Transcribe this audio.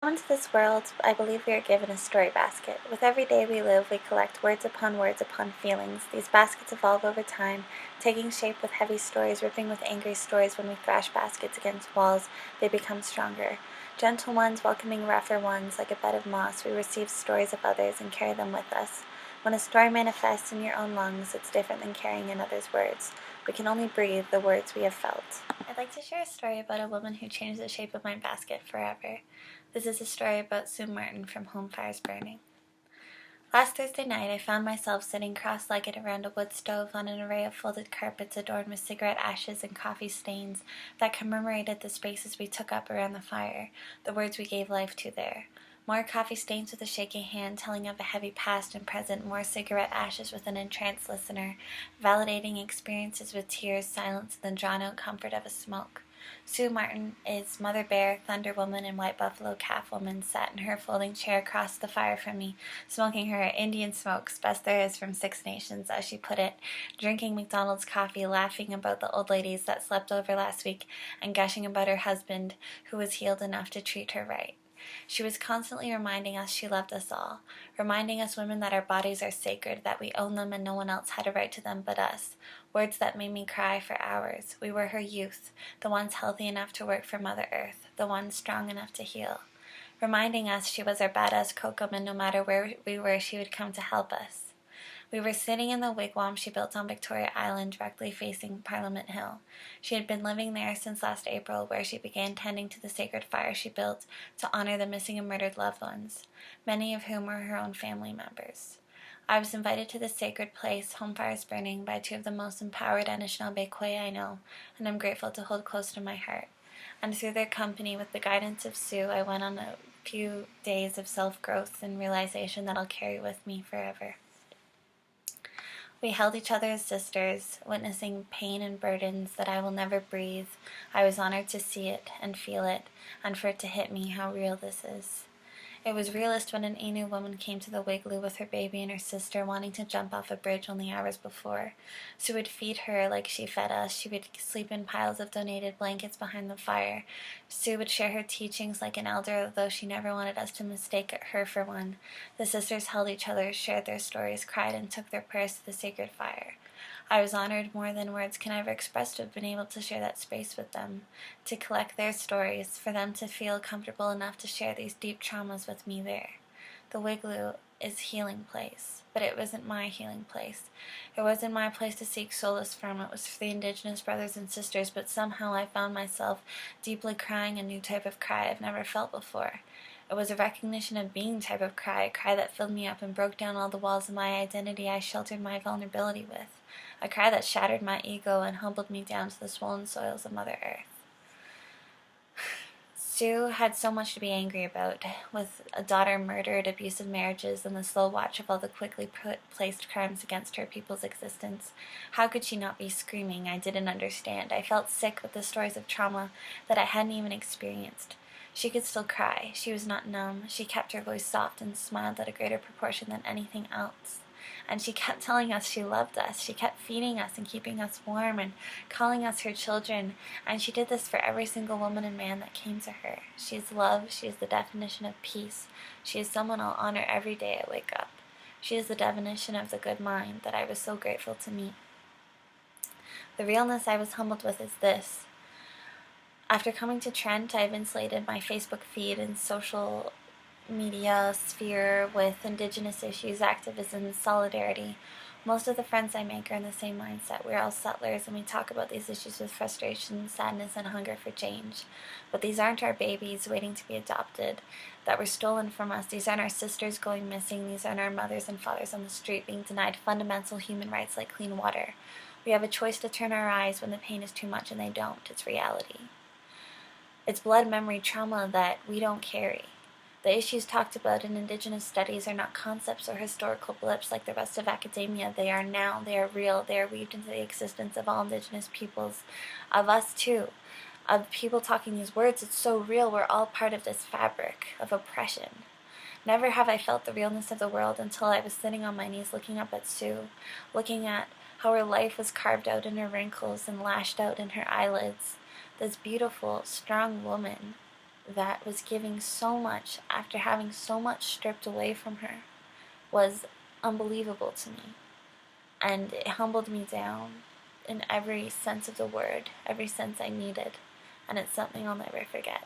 Come into this world, I believe we are given a story basket. With every day we live, we collect words upon feelings. These baskets evolve over time, taking shape with heavy stories, ripping with angry stories. When we thrash baskets against walls, they become stronger. Gentle ones welcoming rougher ones like a bed of moss, we receive stories of others and carry them with us. When a story manifests in your own lungs, it's different than carrying in others' words. We can only breathe the words we have felt. I'd like to share a story about a woman who changed the shape of my basket forever. This is a story about Sue Martin from Home Fires Burning. Last Thursday night, I found myself sitting cross-legged around a wood stove on an array of folded carpets adorned with cigarette ashes and coffee stains that commemorated the spaces we took up around the fire, the words we gave life to there. More coffee stains with a shaky hand telling of a heavy past and present, more cigarette ashes with an entranced listener, validating experiences with tears, silence, and the drawn-out comfort of a smoke. Sue Martin is Mother Bear, Thunder Woman, and White Buffalo Calf Woman sat in her folding chair across the fire from me, smoking her Indian smokes, best there is from 6 Nations, as she put it, drinking McDonald's coffee, laughing about the old ladies that slept over last week, and gushing about her husband, who was healed enough to treat her right. She was constantly reminding us she loved us all, reminding us women that our bodies are sacred, that we own them and no one else had a right to them but us. Words that made me cry for hours. We were her youth, the ones healthy enough to work for Mother Earth, the ones strong enough to heal. Reminding us she was our badass Kokum and no matter where we were, she would come to help us. We were sitting in the wigwam she built on Victoria Island, directly facing Parliament Hill. She had been living there since last April, where she began tending to the sacred fire she built to honor the missing and murdered loved ones, many of whom were her own family members. I was invited to this sacred place, Home Fires Burning, by 2 of the most empowered Anishinaabe I know, and I'm grateful to hold close to my heart. And through their company, with the guidance of Sue, I went on a few days of self-growth and realization that I'll carry with me forever. We held each other as sisters, witnessing pain and burdens that I will never breathe. I was honored to see it and feel it, and for it to hit me how real this is. It was realist when an Innu woman came to the Wigloo with her baby and her sister wanting to jump off a bridge only hours before. Sue would feed her like she fed us. She would sleep in piles of donated blankets behind the fire. Sue would share her teachings like an elder, though she never wanted us to mistake her for one. The sisters held each other, shared their stories, cried, and took their prayers to the sacred fire. I was honored more than words can ever express to have been able to share that space with them, to collect their stories, for them to feel comfortable enough to share these deep traumas with me there. The Wigloo is healing place, but it wasn't my healing place. It wasn't my place to seek solace from. It was for the Indigenous brothers and sisters, but somehow I found myself deeply crying a new type of cry I've never felt before. It was a recognition of being type of cry, a cry that filled me up and broke down all the walls of my identity I sheltered my vulnerability with, a cry that shattered my ego and humbled me down to the swollen soils of Mother Earth. Sue had so much to be angry about, with a daughter murdered, abusive marriages, and the slow watch of all the quickly placed crimes against her people's existence. How could she not be screaming? I didn't understand. I felt sick with the stories of trauma that I hadn't even experienced. She could still cry. She was not numb. She kept her voice soft and smiled at a greater proportion than anything else. And she kept telling us she loved us. She kept feeding us and keeping us warm and calling us her children. And she did this for every single woman and man that came to her. She is love. She is the definition of peace. She is someone I'll honor every day I wake up. She is the definition of the good mind that I was so grateful to meet. The realness I was humbled with is this. After coming to Trent, I've insulated my Facebook feed and social media sphere with Indigenous issues, activism, and solidarity. Most of the friends I make are in the same mindset. We're all settlers and we talk about these issues with frustration, sadness, and hunger for change. But these aren't our babies waiting to be adopted, that were stolen from us. These aren't our sisters going missing. These aren't our mothers and fathers on the street being denied fundamental human rights like clean water. We have a choice to turn our eyes when the pain is too much, and they don't. It's reality. It's blood memory trauma that we don't carry. The issues talked about in Indigenous studies are not concepts or historical blips like the rest of academia. They are now, they are real, they are weaved into the existence of all Indigenous peoples, of us too, of people talking these words. It's so real, we're all part of this fabric of oppression. Never have I felt the realness of the world until I was sitting on my knees looking up at Sue, looking at how her life was carved out in her wrinkles and lashed out in her eyelids. This beautiful, strong woman that was giving so much after having so much stripped away from her was unbelievable to me. And it humbled me down in every sense of the word, every sense I needed. And it's something I'll never forget.